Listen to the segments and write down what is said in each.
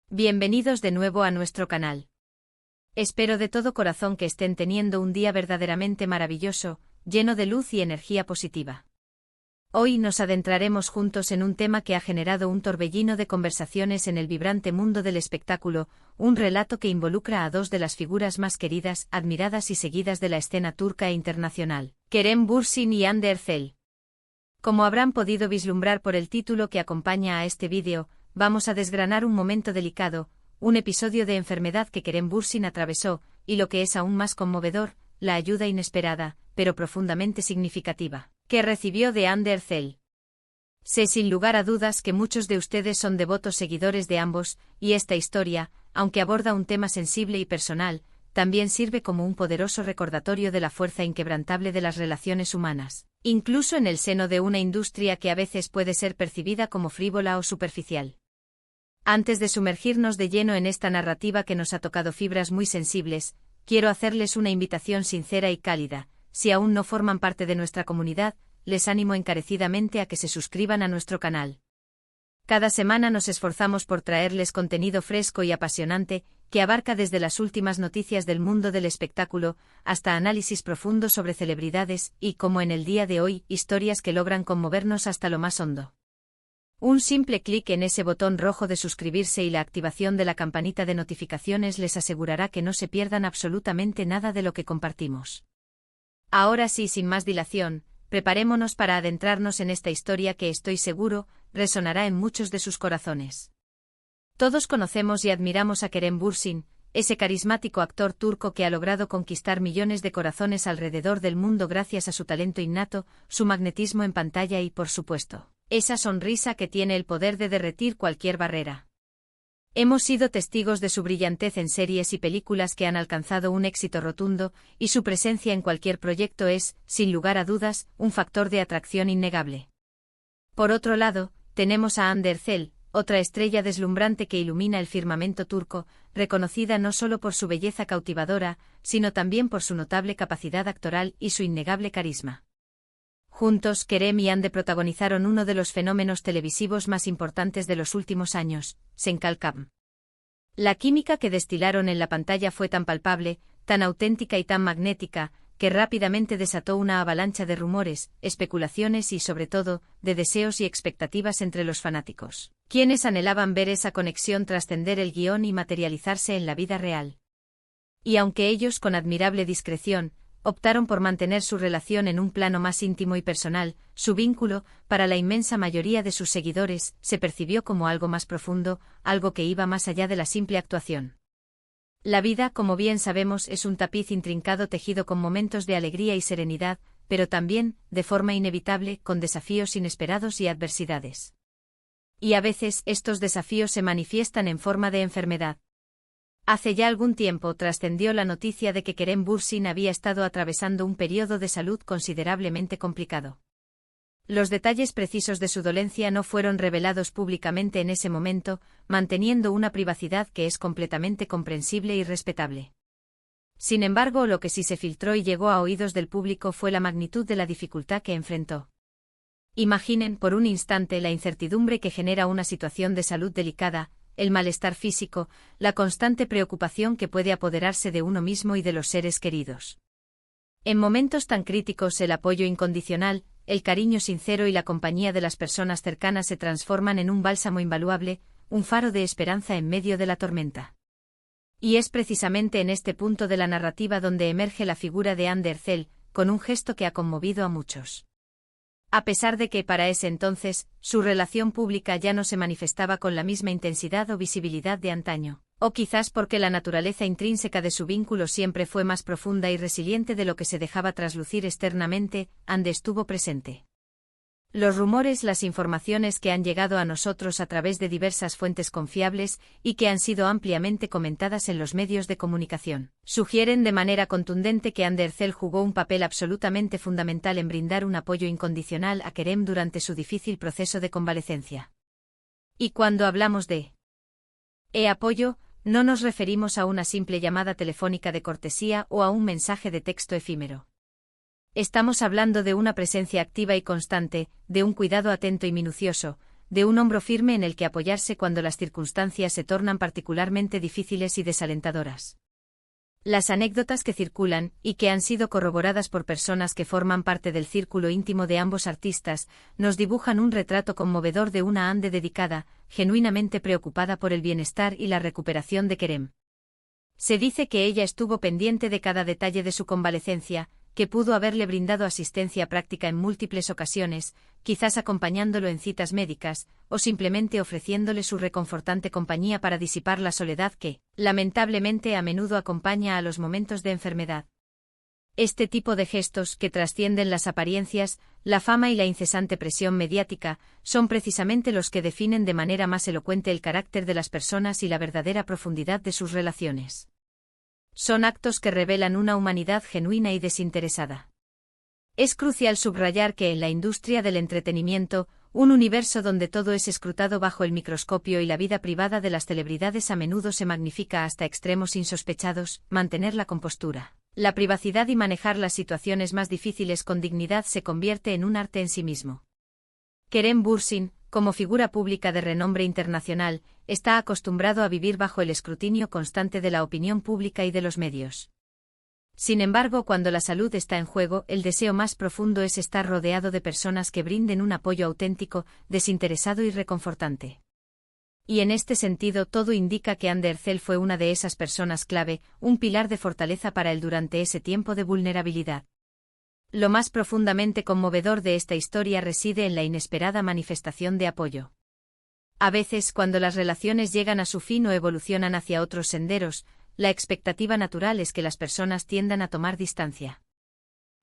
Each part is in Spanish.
Bienvenidos de nuevo a nuestro canal. Espero de todo corazón que estén teniendo un día verdaderamente maravilloso, lleno de luz y energía positiva. Hoy nos adentraremos juntos en un tema que ha generado un torbellino de conversaciones en el vibrante mundo del espectáculo, un relato que involucra a dos de las figuras más queridas, admiradas y seguidas de la escena turca e internacional, Kerem Bürsin y Hande Erçel. Como habrán podido vislumbrar por el título que acompaña a este vídeo, vamos a desgranar un momento delicado, un episodio de enfermedad que Kerem Bürsin atravesó, y lo que es aún más conmovedor, la ayuda inesperada, pero profundamente significativa, que recibió de Hande Erçel. Sé sin lugar a dudas que muchos de ustedes son devotos seguidores de ambos, y esta historia, aunque aborda un tema sensible y personal, también sirve como un poderoso recordatorio de la fuerza inquebrantable de las relaciones humanas, incluso en el seno de una industria que a veces puede ser percibida como frívola o superficial. Antes de sumergirnos de lleno en esta narrativa que nos ha tocado fibras muy sensibles, quiero hacerles una invitación sincera y cálida. Si aún no forman parte de nuestra comunidad, les animo encarecidamente a que se suscriban a nuestro canal. Cada semana nos esforzamos por traerles contenido fresco y apasionante, que abarca desde las últimas noticias del mundo del espectáculo, hasta análisis profundos sobre celebridades y, como en el día de hoy, historias que logran conmovernos hasta lo más hondo. Un simple clic en ese botón rojo de suscribirse y la activación de la campanita de notificaciones les asegurará que no se pierdan absolutamente nada de lo que compartimos. Ahora sí, sin más dilación, preparémonos para adentrarnos en esta historia que estoy seguro, resonará en muchos de sus corazones. Todos conocemos y admiramos a Kerem Bürsin, ese carismático actor turco que ha logrado conquistar millones de corazones alrededor del mundo gracias a su talento innato, su magnetismo en pantalla y, por supuesto, esa sonrisa que tiene el poder de derretir cualquier barrera. Hemos sido testigos de su brillantez en series y películas que han alcanzado un éxito rotundo, y su presencia en cualquier proyecto es, sin lugar a dudas, un factor de atracción innegable. Por otro lado, tenemos a Hande Erçel, otra estrella deslumbrante que ilumina el firmamento turco, reconocida no solo por su belleza cautivadora, sino también por su notable capacidad actoral y su innegable carisma. Juntos, Kerem y Hande protagonizaron uno de los fenómenos televisivos más importantes de los últimos años, Sen Kalkam. La química que destilaron en la pantalla fue tan palpable, tan auténtica y tan magnética, que rápidamente desató una avalancha de rumores, especulaciones y, sobre todo, de deseos y expectativas entre los fanáticos, quienes anhelaban ver esa conexión trascender el guión y materializarse en la vida real. Y aunque ellos, con admirable discreción, optaron por mantener su relación en un plano más íntimo y personal, su vínculo, para la inmensa mayoría de sus seguidores, se percibió como algo más profundo, algo que iba más allá de la simple actuación. La vida, como bien sabemos, es un tapiz intrincado tejido con momentos de alegría y serenidad, pero también, de forma inevitable, con desafíos inesperados y adversidades. Y a veces estos desafíos se manifiestan en forma de enfermedad. Hace ya algún tiempo trascendió la noticia de que Kerem Bürsin había estado atravesando un periodo de salud considerablemente complicado. Los detalles precisos de su dolencia no fueron revelados públicamente en ese momento, manteniendo una privacidad que es completamente comprensible y respetable. Sin embargo, lo que sí se filtró y llegó a oídos del público fue la magnitud de la dificultad que enfrentó. Imaginen por un instante la incertidumbre que genera una situación de salud delicada, el malestar físico, la constante preocupación que puede apoderarse de uno mismo y de los seres queridos. En momentos tan críticos, el apoyo incondicional, el cariño sincero y la compañía de las personas cercanas se transforman en un bálsamo invaluable, un faro de esperanza en medio de la tormenta. Y es precisamente en este punto de la narrativa donde emerge la figura de Hande Erçel, con un gesto que ha conmovido a muchos. A pesar de que para ese entonces, su relación pública ya no se manifestaba con la misma intensidad o visibilidad de antaño, o quizás porque la naturaleza intrínseca de su vínculo siempre fue más profunda y resiliente de lo que se dejaba traslucir externamente, Hande estuvo presente. Los rumores, las informaciones que han llegado a nosotros a través de diversas fuentes confiables y que han sido ampliamente comentadas en los medios de comunicación, sugieren de manera contundente que Hande Erçel jugó un papel absolutamente fundamental en brindar un apoyo incondicional a Kerem durante su difícil proceso de convalecencia. Y cuando hablamos de apoyo, no nos referimos a una simple llamada telefónica de cortesía o a un mensaje de texto efímero. Estamos hablando de una presencia activa y constante, de un cuidado atento y minucioso, de un hombro firme en el que apoyarse cuando las circunstancias se tornan particularmente difíciles y desalentadoras. Las anécdotas que circulan, y que han sido corroboradas por personas que forman parte del círculo íntimo de ambos artistas, nos dibujan un retrato conmovedor de una Ande dedicada, genuinamente preocupada por el bienestar y la recuperación de Kerem. Se dice que ella estuvo pendiente de cada detalle de su convalecencia, que pudo haberle brindado asistencia práctica en múltiples ocasiones, quizás acompañándolo en citas médicas, o simplemente ofreciéndole su reconfortante compañía para disipar la soledad que, lamentablemente, a menudo acompaña a los momentos de enfermedad. Este tipo de gestos, que trascienden las apariencias, la fama y la incesante presión mediática, son precisamente los que definen de manera más elocuente el carácter de las personas y la verdadera profundidad de sus relaciones. Son actos que revelan una humanidad genuina y desinteresada. Es crucial subrayar que en la industria del entretenimiento, un universo donde todo es escrutado bajo el microscopio y la vida privada de las celebridades a menudo se magnifica hasta extremos insospechados, mantener la compostura, la privacidad y manejar las situaciones más difíciles con dignidad se convierte en un arte en sí mismo. Kerem Bürsin, como figura pública de renombre internacional, está acostumbrado a vivir bajo el escrutinio constante de la opinión pública y de los medios. Sin embargo, cuando la salud está en juego, el deseo más profundo es estar rodeado de personas que brinden un apoyo auténtico, desinteresado y reconfortante. Y en este sentido todo indica que Ande Erçel fue una de esas personas clave, un pilar de fortaleza para él durante ese tiempo de vulnerabilidad. Lo más profundamente conmovedor de esta historia reside en la inesperada manifestación de apoyo. A veces, cuando las relaciones llegan a su fin o evolucionan hacia otros senderos, la expectativa natural es que las personas tiendan a tomar distancia.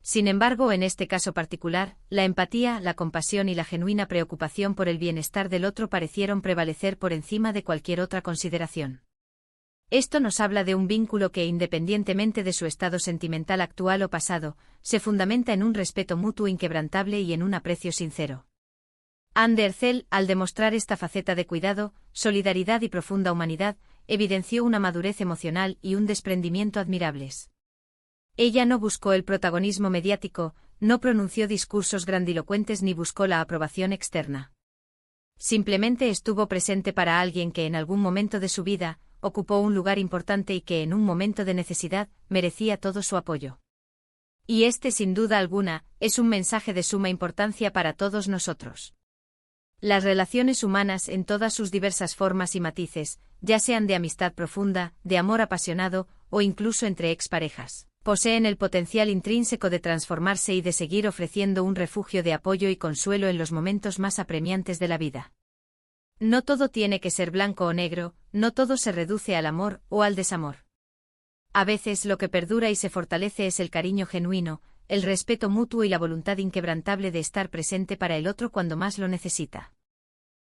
Sin embargo, en este caso particular, la empatía, la compasión y la genuina preocupación por el bienestar del otro parecieron prevalecer por encima de cualquier otra consideración. Esto nos habla de un vínculo que, independientemente de su estado sentimental actual o pasado, se fundamenta en un respeto mutuo inquebrantable y en un aprecio sincero. Ande Erçel, al demostrar esta faceta de cuidado, solidaridad y profunda humanidad, evidenció una madurez emocional y un desprendimiento admirables. Ella no buscó el protagonismo mediático, no pronunció discursos grandilocuentes ni buscó la aprobación externa. Simplemente estuvo presente para alguien que en algún momento de su vida ocupó un lugar importante y que en un momento de necesidad merecía todo su apoyo. Y este, sin duda alguna, es un mensaje de suma importancia para todos nosotros. Las relaciones humanas en todas sus diversas formas y matices, ya sean de amistad profunda, de amor apasionado, o incluso entre exparejas, poseen el potencial intrínseco de transformarse y de seguir ofreciendo un refugio de apoyo y consuelo en los momentos más apremiantes de la vida. No todo tiene que ser blanco o negro, no todo se reduce al amor o al desamor. A veces lo que perdura y se fortalece es el cariño genuino, el respeto mutuo y la voluntad inquebrantable de estar presente para el otro cuando más lo necesita.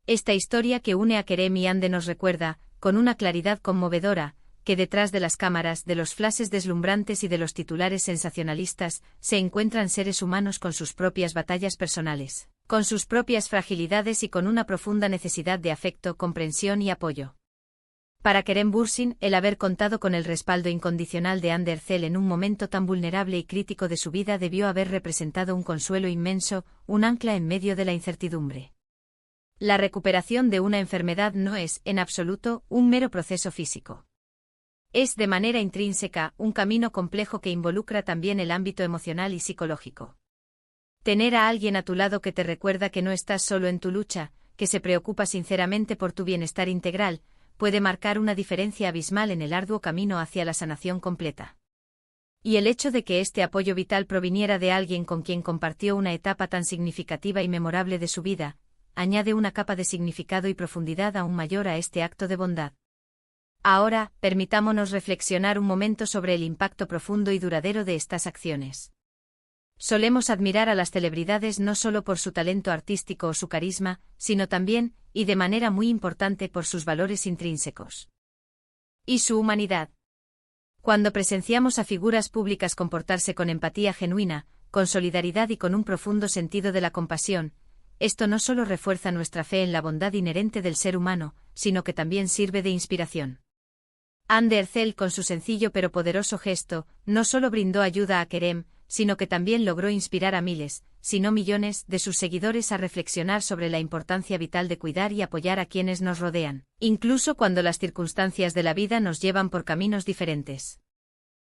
Esta historia que une a Kerem y Ande nos recuerda, con una claridad conmovedora, que detrás de las cámaras, de los flashes deslumbrantes y de los titulares sensacionalistas, se encuentran seres humanos con sus propias batallas personales, con sus propias fragilidades y con una profunda necesidad de afecto, comprensión y apoyo. Para Kerem Bürsin, el haber contado con el respaldo incondicional de Ande Erçel en un momento tan vulnerable y crítico de su vida debió haber representado un consuelo inmenso, un ancla en medio de la incertidumbre. La recuperación de una enfermedad no es, en absoluto, un mero proceso físico. Es, de manera intrínseca, un camino complejo que involucra también el ámbito emocional y psicológico. Tener a alguien a tu lado que te recuerda que no estás solo en tu lucha, que se preocupa sinceramente por tu bienestar integral, puede marcar una diferencia abismal en el arduo camino hacia la sanación completa. Y el hecho de que este apoyo vital proviniera de alguien con quien compartió una etapa tan significativa y memorable de su vida, añade una capa de significado y profundidad aún mayor a este acto de bondad. Ahora, permitámonos reflexionar un momento sobre el impacto profundo y duradero de estas acciones. Solemos admirar a las celebridades no solo por su talento artístico o su carisma, sino también, y de manera muy importante, por sus valores intrínsecos. Y su humanidad. Cuando presenciamos a figuras públicas comportarse con empatía genuina, con solidaridad y con un profundo sentido de la compasión, esto no solo refuerza nuestra fe en la bondad inherente del ser humano, sino que también sirve de inspiración. Ande Erçel, con su sencillo pero poderoso gesto, no solo brindó ayuda a Kerem, sino que también logró inspirar a miles, si no millones, de sus seguidores a reflexionar sobre la importancia vital de cuidar y apoyar a quienes nos rodean, incluso cuando las circunstancias de la vida nos llevan por caminos diferentes.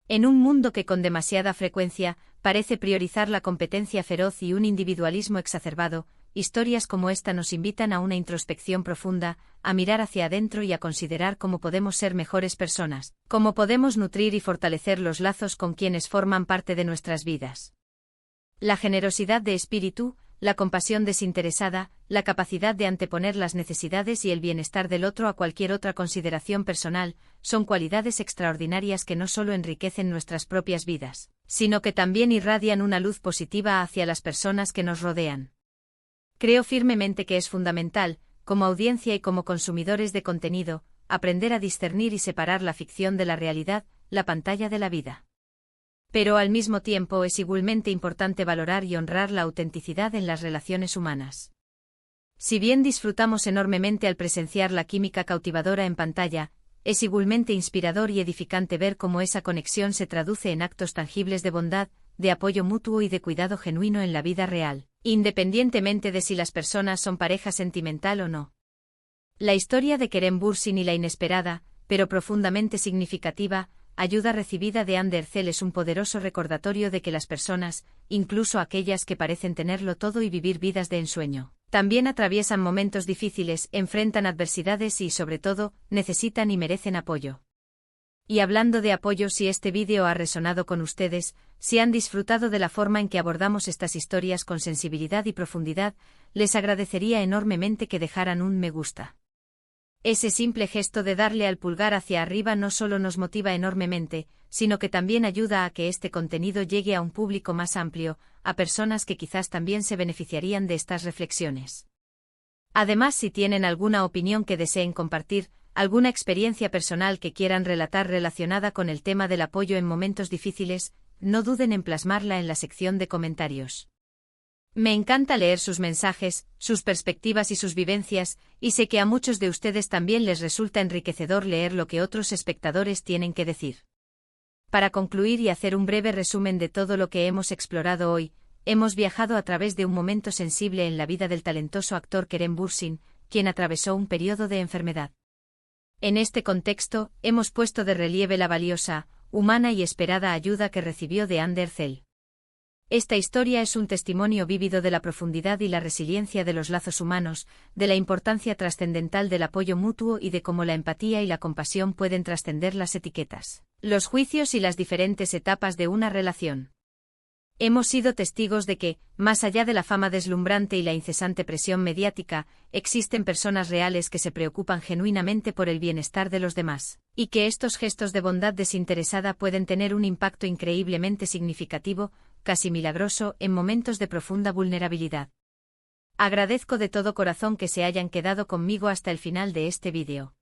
En un mundo que con demasiada frecuencia parece priorizar la competencia feroz y un individualismo exacerbado, historias como esta nos invitan a una introspección profunda, a mirar hacia adentro y a considerar cómo podemos ser mejores personas, cómo podemos nutrir y fortalecer los lazos con quienes forman parte de nuestras vidas. La generosidad de espíritu, la compasión desinteresada, la capacidad de anteponer las necesidades y el bienestar del otro a cualquier otra consideración personal, son cualidades extraordinarias que no solo enriquecen nuestras propias vidas, sino que también irradian una luz positiva hacia las personas que nos rodean. Creo firmemente que es fundamental, como audiencia y como consumidores de contenido, aprender a discernir y separar la ficción de la realidad, la pantalla de la vida. Pero al mismo tiempo es igualmente importante valorar y honrar la autenticidad en las relaciones humanas. Si bien disfrutamos enormemente al presenciar la química cautivadora en pantalla, es igualmente inspirador y edificante ver cómo esa conexión se traduce en actos tangibles de bondad, de apoyo mutuo y de cuidado genuino en la vida real, independientemente de si las personas son pareja sentimental o no. La historia de Kerem Bürsin y la inesperada, pero profundamente significativa, ayuda recibida de Hande Erçel es un poderoso recordatorio de que las personas, incluso aquellas que parecen tenerlo todo y vivir vidas de ensueño, también atraviesan momentos difíciles, enfrentan adversidades y, sobre todo, necesitan y merecen apoyo. Y hablando de apoyo, si este vídeo ha resonado con ustedes, si han disfrutado de la forma en que abordamos estas historias con sensibilidad y profundidad, les agradecería enormemente que dejaran un me gusta. Ese simple gesto de darle al pulgar hacia arriba no solo nos motiva enormemente, sino que también ayuda a que este contenido llegue a un público más amplio, a personas que quizás también se beneficiarían de estas reflexiones. Además, si tienen alguna opinión que deseen compartir, alguna experiencia personal que quieran relatar relacionada con el tema del apoyo en momentos difíciles, no duden en plasmarla en la sección de comentarios. Me encanta leer sus mensajes, sus perspectivas y sus vivencias, y sé que a muchos de ustedes también les resulta enriquecedor leer lo que otros espectadores tienen que decir. Para concluir y hacer un breve resumen de todo lo que hemos explorado hoy, hemos viajado a través de un momento sensible en la vida del talentoso actor Kerem Bürsin, quien atravesó un periodo de enfermedad. En este contexto, hemos puesto de relieve la valiosa, humana y esperada ayuda que recibió de Hande Erçel. Esta historia es un testimonio vívido de la profundidad y la resiliencia de los lazos humanos, de la importancia trascendental del apoyo mutuo y de cómo la empatía y la compasión pueden trascender las etiquetas, los juicios y las diferentes etapas de una relación. Hemos sido testigos de que, más allá de la fama deslumbrante y la incesante presión mediática, existen personas reales que se preocupan genuinamente por el bienestar de los demás, y que estos gestos de bondad desinteresada pueden tener un impacto increíblemente significativo, casi milagroso, en momentos de profunda vulnerabilidad. Agradezco de todo corazón que se hayan quedado conmigo hasta el final de este vídeo.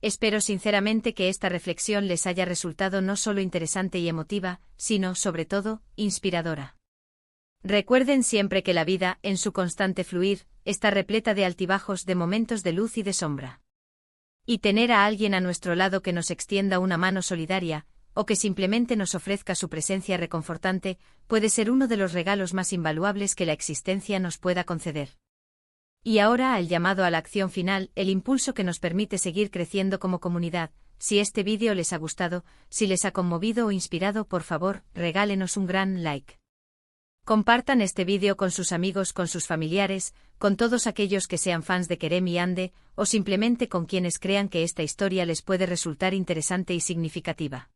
Espero sinceramente que esta reflexión les haya resultado no solo interesante y emotiva, sino, sobre todo, inspiradora. Recuerden siempre que la vida, en su constante fluir, está repleta de altibajos, de momentos de luz y de sombra. Y tener a alguien a nuestro lado que nos extienda una mano solidaria, o que simplemente nos ofrezca su presencia reconfortante, puede ser uno de los regalos más invaluables que la existencia nos pueda conceder. Y ahora al llamado a la acción final, el impulso que nos permite seguir creciendo como comunidad. Si este vídeo les ha gustado, si les ha conmovido o inspirado, por favor, regálenos un gran like. Compartan este vídeo con sus amigos, con sus familiares, con todos aquellos que sean fans de Kerem y Hande, o simplemente con quienes crean que esta historia les puede resultar interesante y significativa.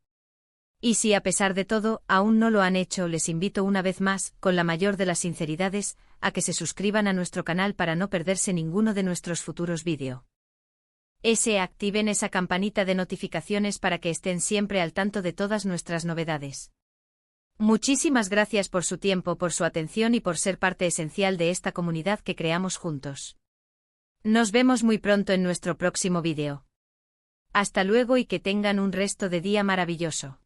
Y si a pesar de todo, aún no lo han hecho, les invito una vez más, con la mayor de las sinceridades, a que se suscriban a nuestro canal para no perderse ninguno de nuestros futuros vídeos. Activen esa campanita de notificaciones para que estén siempre al tanto de todas nuestras novedades. Muchísimas gracias por su tiempo, por su atención y por ser parte esencial de esta comunidad que creamos juntos. Nos vemos muy pronto en nuestro próximo vídeo. Hasta luego y que tengan un resto de día maravilloso.